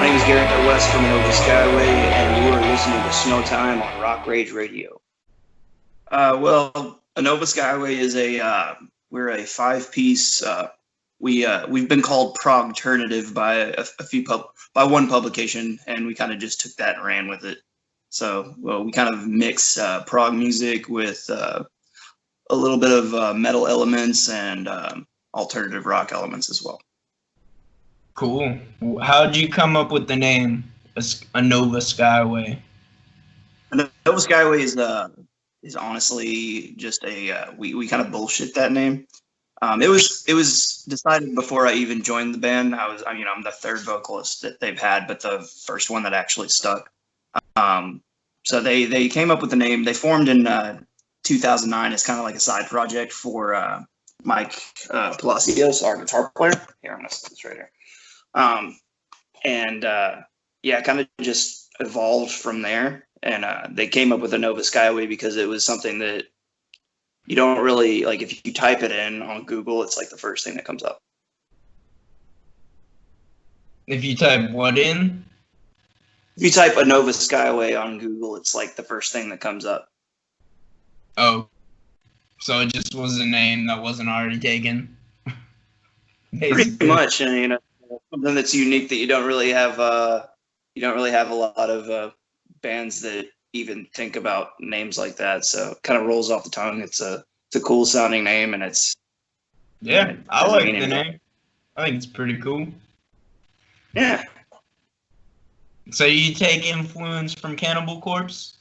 My name is Garret West from Anova Skyway, and you are listening to Snow Time on Rock Rage Radio. Anova Skyway is we're a five-piece. We've been called prog-ternative by one publication, and we kind of just took that and ran with it. So, we kind of mix prog music with a little bit of metal elements and alternative rock elements as well. Cool. How did you come up with the name Anova Skyway? Anova Skyway is honestly just we kind of bullshit that name. It was decided before I even joined the band. I'm the third vocalist that they've had, but the first one that actually stuck. So they came up with the name. They formed in 2009 as kind of like a side project for Mike Palacios, our guitar player. Here, I'm gonna set this right here. Kind of just evolved from there. And they came up with Anova Skyway because it was something that you don't really, like, if you type it in on Google, it's like the first thing that comes up. If you type what in? If you type Anova Skyway on Google, it's like the first thing that comes up. Oh, so it just was a name that wasn't already taken? Pretty much, and something that's unique that you don't really have a lot of bands that even think about names like that. So it kind of rolls off the tongue. It's a cool sounding name, and it's I like the name. I think it's pretty cool. Yeah. So you take influence from Cannibal Corpse?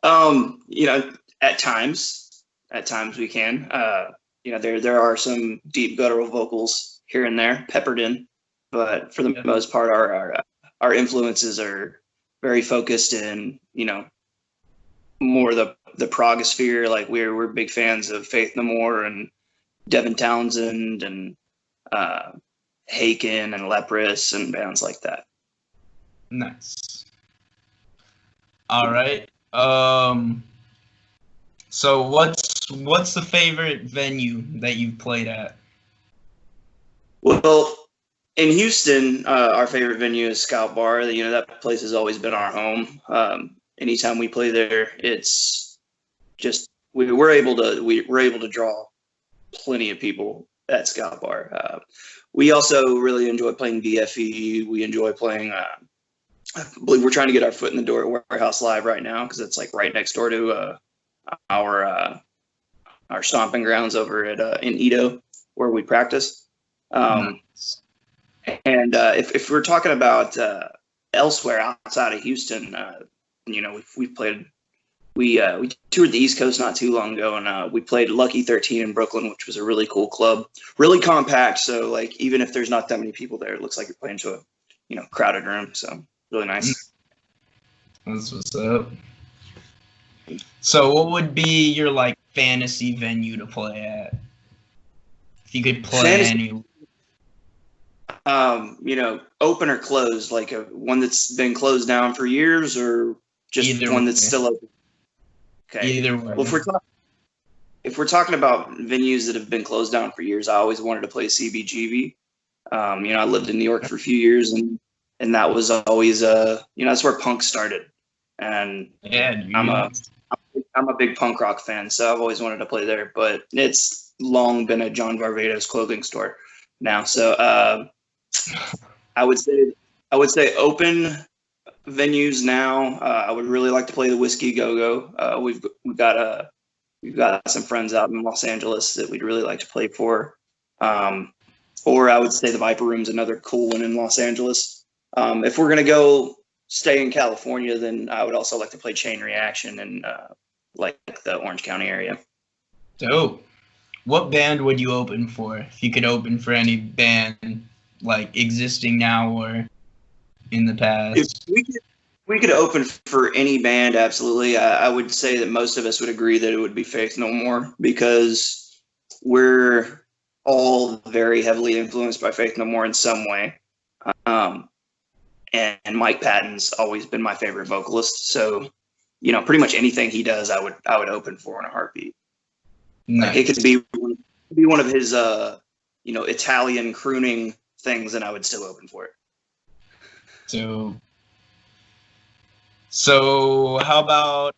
At times we can. There are some deep guttural vocals here and there peppered in, but for the most part, our influences are very focused in, more the progosphere. Like we're big fans of Faith No More and Devin Townsend and Haken and Leprous and bands like that. Nice. All right. So what's the favorite venue that you've played at? Well, in Houston, our favorite venue is Scout Bar. That place has always been our home. Anytime we play there, it's just we're able to draw plenty of people at Scout Bar. We also really enjoy playing BFE. We enjoy playing. I believe we're trying to get our foot in the door at Warehouse Live right now because it's like right next door to our stomping grounds over at in Edo where we practice. If we're talking about elsewhere outside of Houston, we toured the East Coast not too long ago, and we played Lucky 13 in Brooklyn, which was a really cool club, really compact. So like even if there's not that many people there, it looks like you're playing to a crowded room. So really nice. That's what's up. So what would be your like fantasy venue to play at? If you could play any. Open or closed, like one that's been closed down for years, or just Either one way. that's still open. Okay. Either way. Well, if we're talking about venues that have been closed down for years, I always wanted to play CBGB. I lived in New York for a few years, and that was always that's where punk started. And I'm a big punk rock fan, so I've always wanted to play there. But it's long been a John Varvatos clothing store now, so I would say open venues now. I would really like to play the Whiskey Go-Go. We've got some friends out in Los Angeles that we'd really like to play for. Or I would say the Viper Room's another cool one in Los Angeles. If we're gonna go stay in California, then I would also like to play Chain Reaction in like the Orange County area. Dope. What band would you open for if you could open for any band like existing now or in the past? If we could open for any band, absolutely. I would say that most of us would agree that it would be Faith No More because we're all very heavily influenced by Faith No More in some way. And Mike Patton's always been my favorite vocalist. So, pretty much anything he does, I would open for in a heartbeat. Nice. Like it could be one of his Italian crooning things, and I would still open for it. So how about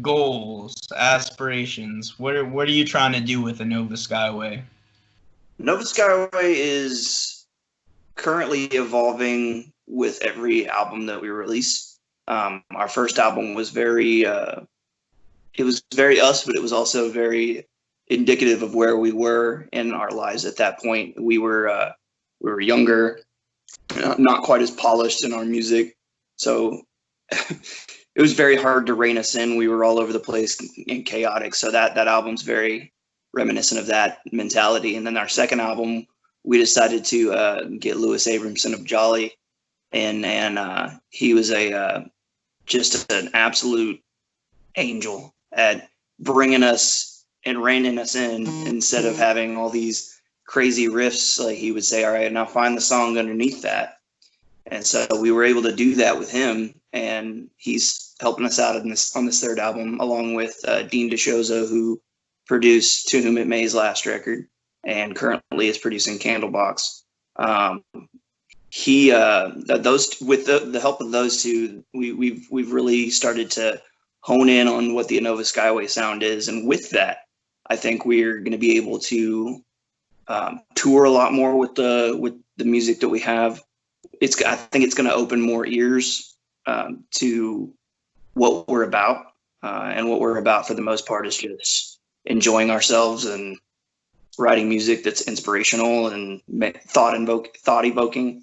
goals, aspirations? What are you trying to do with Anova Skyway? Nova Skyway is currently evolving with every album that we release. Our first album was it was very us, but it was also very indicative of where we were in our lives at that point. We were younger, not quite as polished in our music, so it was very hard to rein us in. We were all over the place and chaotic. So that album's very reminiscent of that mentality. And then our second album, we decided to get Louis Abramson of Jolly, and he was just an absolute angel at bringing us and reining us in instead of having all these crazy riffs. Like, he would say, all right, now find the song underneath that. And so we were able to do that with him, and he's helping us out on this third album, along with Dean DeShoza, who produced To Whom It May's last record and currently is producing Candlebox. Those, with the help of those two, we've really started to hone in on what the Anova Skyway sound is, and with that, I think we're going to be able to tour a lot more with the music that we have. I think it's going to open more ears to what we're about, and what we're about for the most part is just enjoying ourselves and writing music that's inspirational and thought evoking.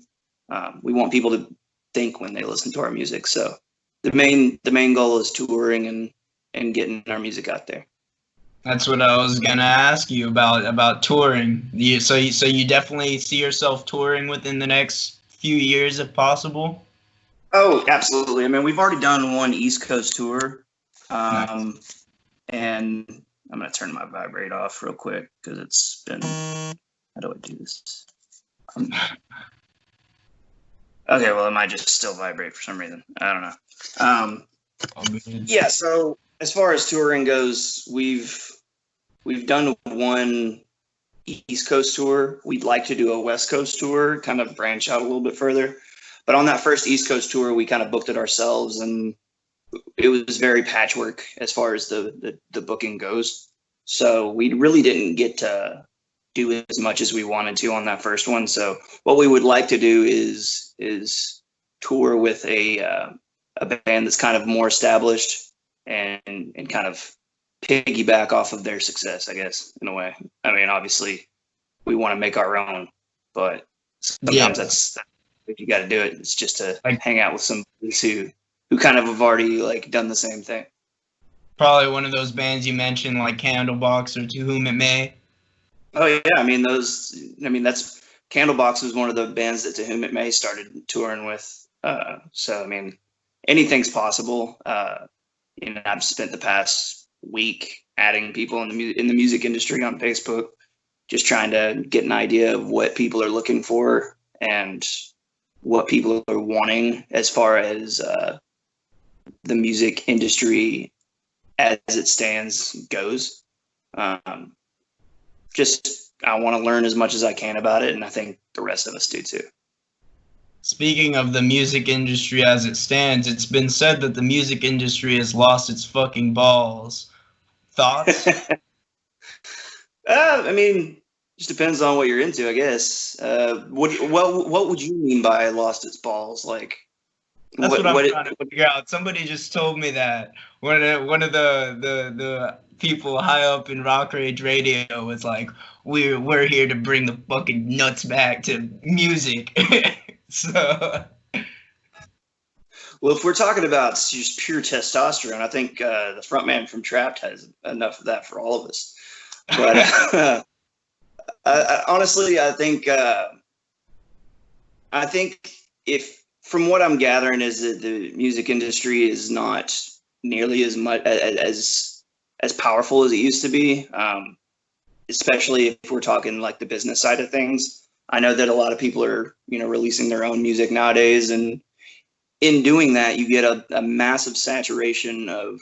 We want people to think when they listen to our music. So the main goal is touring and getting our music out there. That's what I was gonna ask you about touring. So you definitely see yourself touring within the next few years, if possible? Oh, absolutely. I mean, we've already done one East Coast tour, nice. And I'm gonna turn my vibrate off real quick because it's been. How do I do this? Okay, well, it might just still vibrate for some reason. I don't know. Yeah. So as far as touring goes, we've done one East Coast tour. We'd like to do a West Coast tour, kind of branch out a little bit further. But on that first East Coast tour, we kind of booked it ourselves, and it was very patchwork as far as the booking goes. So we really didn't get to do as much as we wanted to on that first one. So what we would like to do is tour with a band that's kind of more established and kind of piggyback off of their success, I guess, in a way. I mean, obviously we want to make our own, but sometimes that's if you got to do it. It's just to hang out with somebody who kind of have already like done the same thing. Probably one of those bands you mentioned, like Candlebox or To Whom It May. Oh yeah, I mean that's Candlebox was one of the bands that To Whom It May started touring with. So I mean, anything's possible. I've spent the past week adding people in the music industry on Facebook, just trying to get an idea of what people are looking for and what people are wanting as far as the music industry as it stands goes. I want to learn as much as I can about it, and I think the rest of us do too. Speaking of the music industry as it stands, it's been said that the music industry has lost its fucking balls. Thoughts? I mean, just depends on what you're into, I guess. What would you mean by lost its balls? Like, that's what I'm trying to figure out. Somebody just told me that one of the people high up in Rock Rage Radio was like, we're here to bring the fucking nuts back to music. So. Well, if we're talking about just pure testosterone, I think the frontman from Trapped has enough of that for all of us. But honestly, I think if from what I'm gathering is that the music industry is not nearly as much as powerful as it used to be, especially if we're talking like the business side of things. I know that a lot of people are releasing their own music nowadays, and in doing that, you get a massive saturation of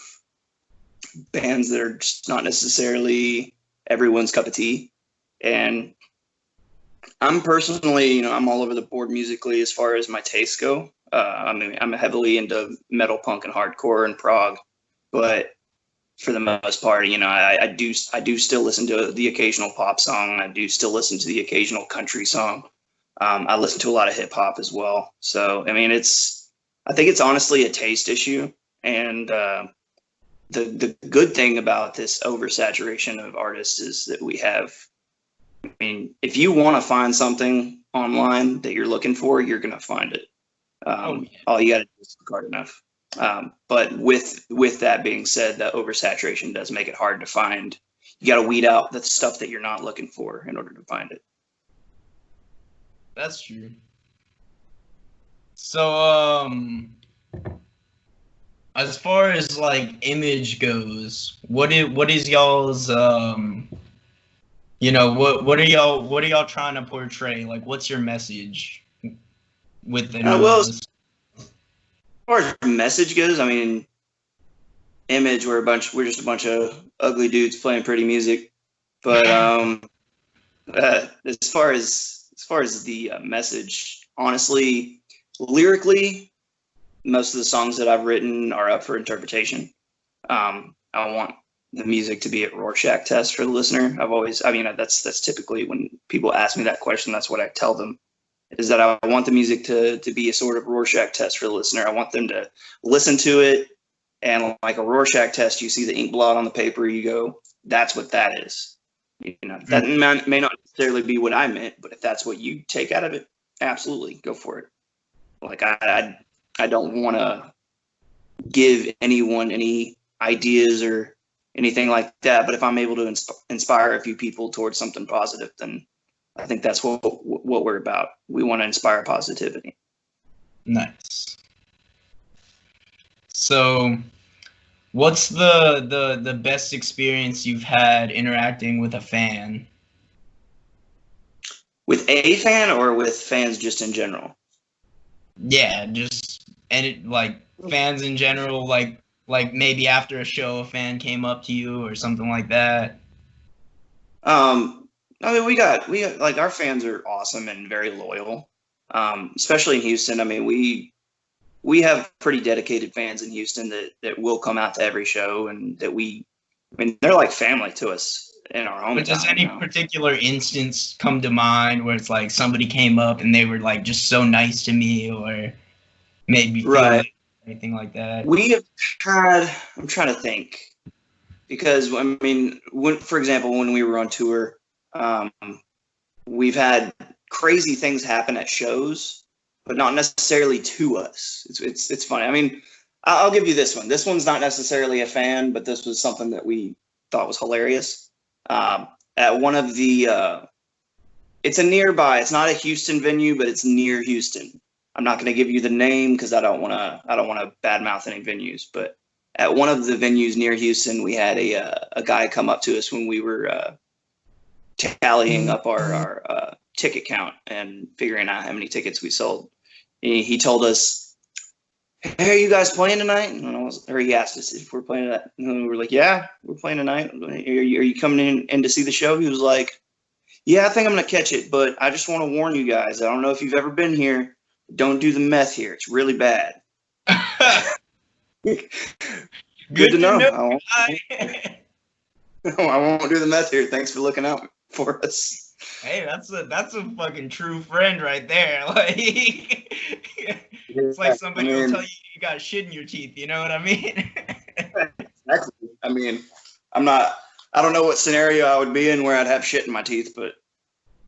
bands that are just not necessarily everyone's cup of tea. And I'm personally, I'm all over the board musically as far as my tastes go. I mean, I'm heavily into metal, punk, and hardcore and prog, but for the most part, I do still listen to the occasional pop song. I do still listen to the occasional country song. I listen to a lot of hip hop as well. So, I mean, I think it's honestly a taste issue. And the good thing about this oversaturation of artists is that we have, I mean, if you want to find something online that you're looking for, you're going to find it. All you got to do is look hard enough. But with that being said, the oversaturation does make it hard to find. You got to weed out the stuff that you're not looking for in order to find it. That's true. So, as far as like image goes, what is y'all's what are y'all trying to portray? Like, what's your message with the as far as message goes, I mean, image, we're just a bunch of ugly dudes playing pretty music. But as far as the message, honestly, lyrically, most of the songs that I've written are up for interpretation. I want the music to be a Rorschach test for the listener. That's typically when people ask me that question, that's what I tell them, is that I want the music to be a sort of Rorschach test for the listener. I want them to listen to it, and like a Rorschach test, you see the ink blot on the paper, you go, that's what that is. That may not necessarily be what I meant, but if that's what you take out of it, absolutely, go for it. Like, I don't want to give anyone any ideas or anything like that, but if I'm able to inspire a few people towards something positive, then I think that's what we're about. We want to inspire positivity. Nice. So, what's the best experience you've had interacting with a fan? With a fan or with fans just in general? Yeah, just like fans in general, like maybe after a show a fan came up to you or something like that. I mean, we got like, our fans are awesome and very loyal, especially in Houston. I mean, we have pretty dedicated fans in Houston that will come out to every show, and they're like family to us in our hometown. But does any particular instance come to mind where it's like somebody came up and they were like just so nice to me, or maybe feel like anything like that? We have had, I'm trying to think, because I mean, for example, when we were on tour, we've had crazy things happen at shows, but not necessarily to us. It's funny. I mean, I'll give you this one. This one's not necessarily a fan, but this was something that we thought was hilarious. At one of the, it's not a Houston venue, but it's near Houston. I'm not going to give you the name because I don't want to badmouth any venues, but at one of the venues near Houston, we had a guy come up to us when we were tallying up our ticket count and figuring out how many tickets we sold. He told us, "Hey, are you guys playing tonight?" And he asked us if we're playing tonight. And we were like, "Yeah, we're playing tonight. Are you coming in to see the show?" He was like, "Yeah, I think I'm going to catch it, but I just want to warn you guys. I don't know if you've ever been here. Don't do the meth here. It's really bad." Good to know. I won't do the meth here. Thanks for looking out for us. Hey, that's a fucking true friend right there. Like, it's like somebody will tell you got shit in your teeth. You know what I mean? Exactly. I mean, I don't know what scenario I would be in where I'd have shit in my teeth, but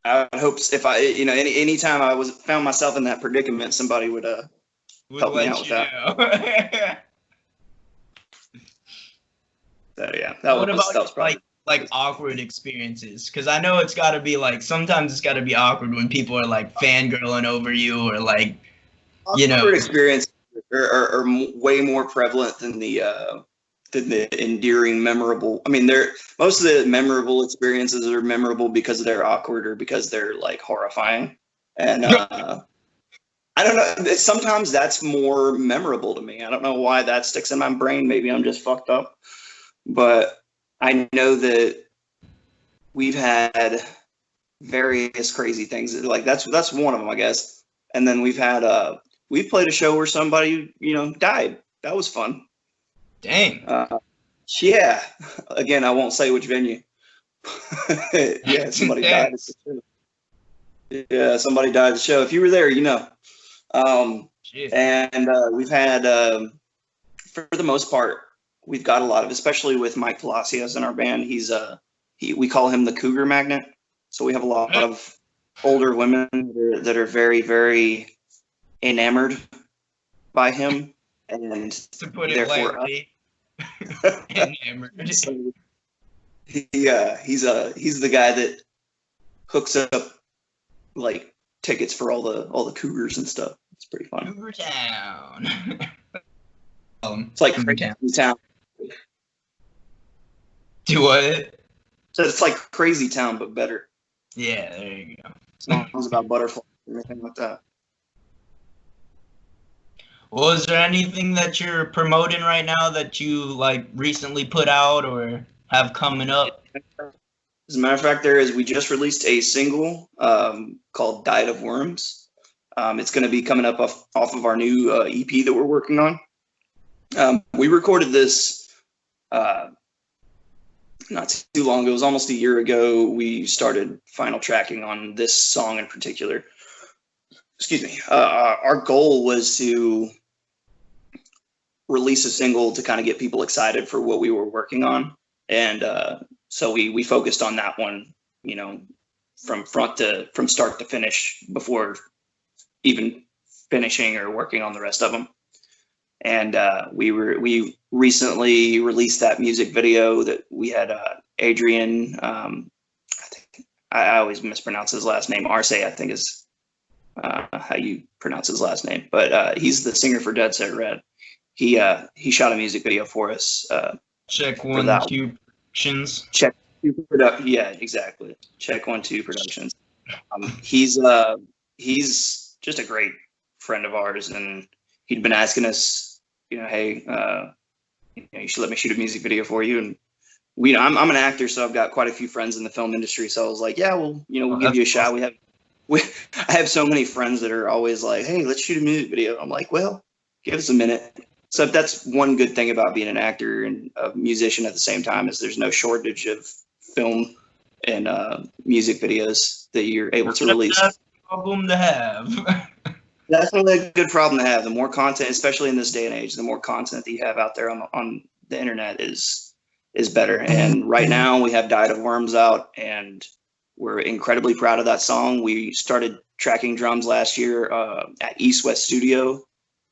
I would hope if anytime I found myself in that predicament, somebody would help me out with that. So yeah, that was probably like awkward experiences, because I know it's got to be like, sometimes it's got to be awkward when people are like fangirling over you, or like, awkward experiences are way more prevalent than the endearing, memorable. I mean, most of the memorable experiences are memorable because they're awkward or because they're like horrifying, and I don't know. Sometimes that's more memorable to me. I don't know why that sticks in my brain. Maybe I'm just fucked up, but I know that we've had various crazy things. Like that's one of them, I guess. And then we've played a show where somebody, died. That was fun. Dang. Yeah. Again, I won't say which venue. Yeah, somebody died at the show. Yeah, somebody died at the show. If you were there, you know. And we've had, for the most part, we've got a lot of, especially with Mike Palacios in our band. We call him the Cougar Magnet. So we have a lot of older women that are very, very enamored by him, and to put it lightly, enamored. So, he's the guy that hooks up like tickets for all the Cougars and stuff. It's pretty fun. Cougar Town. It's like Crazy Town. Do what? So it's like Crazy Town, but better. Yeah, there you go. Songs about butterflies and everything like that. Well, is there anything that you're promoting right now that you like recently put out or have coming up? As a matter of fact, we just released a single called "Died of Worms." It's going to be coming up off of our new EP that we're working on. We recorded this not too long ago. It was almost a year ago. We started final tracking on this song in particular. Excuse me. Our goal was to release a single to kind of get people excited for what we were working on. And so we focused on that one, from start to finish before even finishing or working on the rest of them. And we recently released that music video that we had Adrian, I think I always mispronounce his last name. Arce, I think is how you pronounce his last name. But he's the singer for Dead Set Red. He shot a music video for us. Check 1 2 Productions. Check 2 Productions. Yeah, exactly. Check 1 2 Productions. He's just a great friend of ours, and he'd been asking us, hey, you should let me shoot a music video for you. And I'm an actor, so I've got quite a few friends in the film industry. So I was like, yeah, well, we'll give you a shot. I have so many friends that are always like, hey, let's shoot a music video. I'm like, well, give us a minute. So that's one good thing about being an actor and a musician at the same time, is there's no shortage of film and music videos that you're able to release. That's a problem to have. Definitely a good problem to have. The more content, especially in this day and age, the more content that you have out there on the internet is better. And right now we have Died of Worms out, and we're incredibly proud of that song. We started tracking drums last year at East West Studio,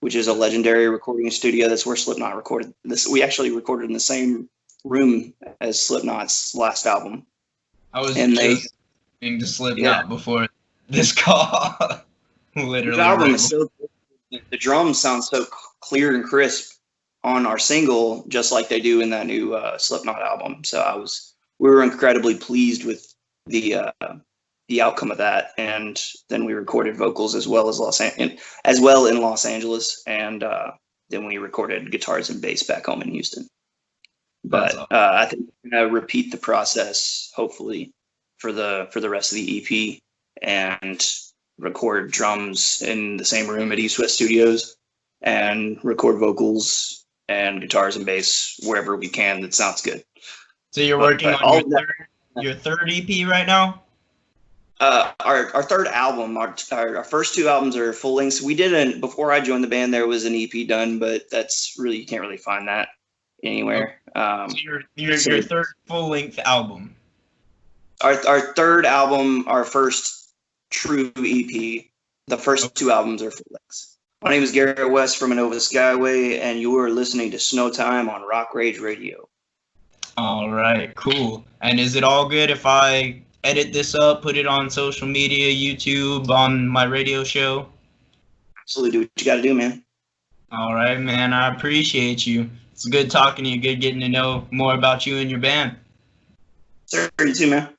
which is a legendary recording studio. That's where Slipknot recorded this. We actually recorded in the same room as Slipknot's last album. I was listening to Slipknot before this call. Literally. The album is so good. The drums sound so clear and crisp on our single, just like they do in that new Slipknot album. So we were incredibly pleased with the outcome of that. And then we recorded vocals as well in Los Angeles, and then we recorded guitars and bass back home in Houston. But I think we're gonna repeat the process, hopefully, for the rest of the EP, and record drums in the same room at East West Studios, and record vocals and guitars and bass wherever we can that sounds good. So you're working on your third EP right now? Our third album, our first 2 albums are full lengths. We didn't, before I joined the band, there was an EP done, but you can't really find that anywhere. So your third full length album. Our third album, our first true EP. The first 2 albums are full lengths. My name is Garret West from Anova Skyway, and you are listening to Snow Time on Rock Rage Radio. All right, cool. And is it all good if I edit this up, put it on social media, YouTube, on my radio show? Absolutely, do what you got to do, man. All right, man. I appreciate you. It's good talking to you. Good getting to know more about you and your band. Sir, you too, man.